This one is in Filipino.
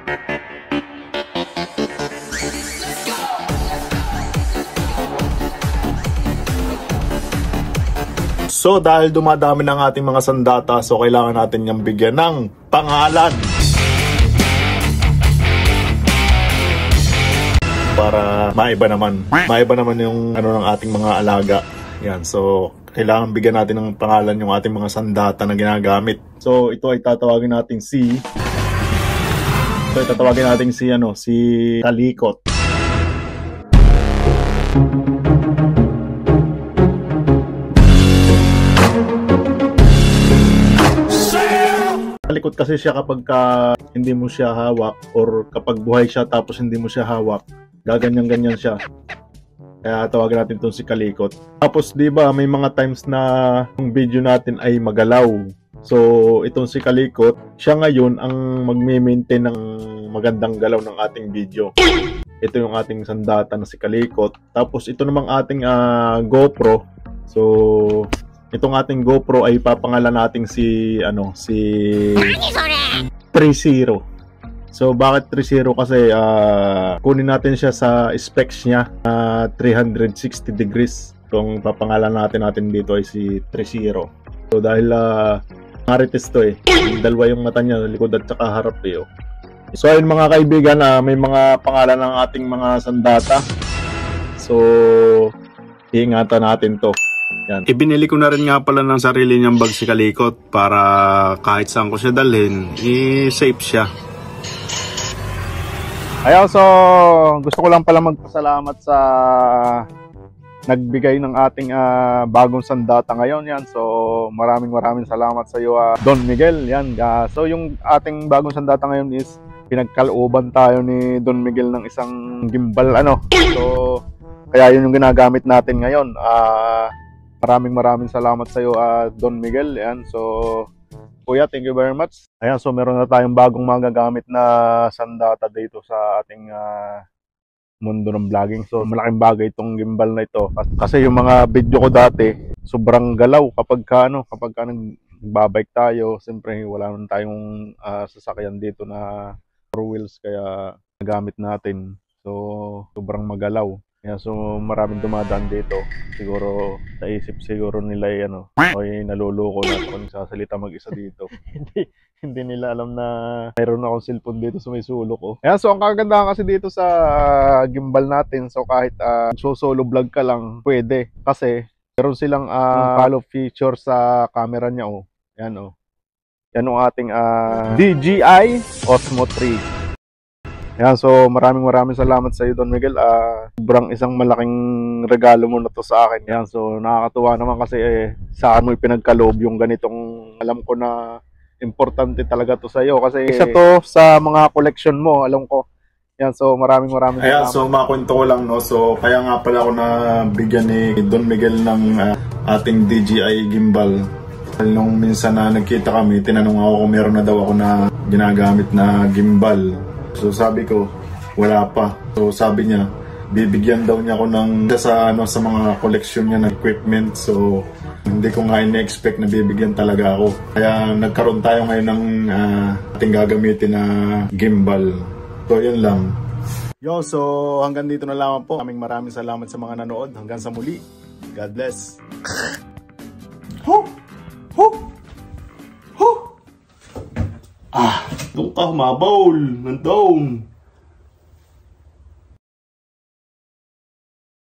So dahil dumadami ng ating mga sandata, so kailangan natin niyang bigyan ng pangalan. Para maiba naman yung ano ng ating mga alaga. Yan, so kailangan bigyan natin ng pangalan yung ating mga sandata na ginagamit. So ito ay tatawagin natin si Kalikot. Kalikot kasi siya kapag hindi mo siya hawak, or kapag buhay siya tapos hindi mo siya hawak, gaganyan-ganyan siya. Kaya tawagin natin itong si Kalikot. Tapos di ba may mga times na yung video natin ay magalaw. So itong si Kalikot, siya ngayon ang magme-maintain ng magandang galaw ng ating video. Ito yung ating sandata na si Kalikot. Tapos ito namang ating GoPro. So itong ating GoPro ay papangalan natin si 30. So bakit 30? Kasi kunin natin siya sa specs niya, 360 degrees. Itong papangalan natin dito ay si 30. So dahil marites to dalawa yung mata niya, likod at saka harap So ayun mga kaibigan, may mga pangalan ng ating mga sandata. So iingatan natin to. Yan. Ibinili ko na rin nga pala ng sarili niyang bag si Kalikot para kahit saan ko siya dalhin, i-safe siya. Ayaw, so gusto ko lang pala magpasalamat sa nagbigay ng ating bagong sandata ngayon. Yan, so maraming salamat sa iyo, Don Miguel. Yan, so yung ating bagong sandata ngayon is pinagkalooban tayo ni Don Miguel ng isang gimbal So kaya yun yung ginagamit natin ngayon. Maraming salamat sa iyo, Don Miguel. Ayan, so kuya, thank you very much. Ayan, so meron na tayong bagong magagamit na sandata dito sa ating mundo ng vlogging. So malaking bagay itong gimbal na ito. Kasi yung mga video ko dati, sobrang galaw kapag nagbabike tayo. Siyempre wala naman tayong sasakyan dito na 4 wheels, kaya nagamit natin. So sobrang magalaw. Yeah, so maraming dumadaan dito. Siguro sa isip siguro nila ay naluloko na ako nagsasalita mag-isa dito. hindi nila alam na mayroon akong cellphone dito sa may sulok ko. Yeah, so ang kagandahan kasi dito sa gimbal natin, so kahit solo vlog ka lang, pwede. Kasi meron silang follow feature sa camera niya. Yan Yan ang ating DJI Osmo 3. Yan, so maraming salamat sa iyo, Don Miguel. Sobrang isang malaking regalo mo na to sa akin. Yan, so nakakatuwa naman kasi saan mo ipinagkaloob yung ganitong, alam ko na importante talaga to sa iyo kasi isa to sa mga collection mo, alam ko. Yan, so maraming salamat. Ayan, so makwento ko lang, so kaya nga pala ako na bigyan ni Don Miguel ng ating DJI gimbal. Nung minsan na nagkita kami, tinanong ako kung meron na daw ako na ginagamit na gimbal. So sabi ko, wala pa. So sabi niya, bibigyan daw niya ako ng sa mga collection niya ng equipment. So hindi ko nga in-expect na bibigyan talaga ako. Kaya nagkaroon tayo ngayon ng ating gagamitin na gimbal. So yun lang. Yo, so hanggang dito na lang po. Maraming salamat sa mga nanood. Hanggang sa muli. God bless. Doon ka humabol. Nandun.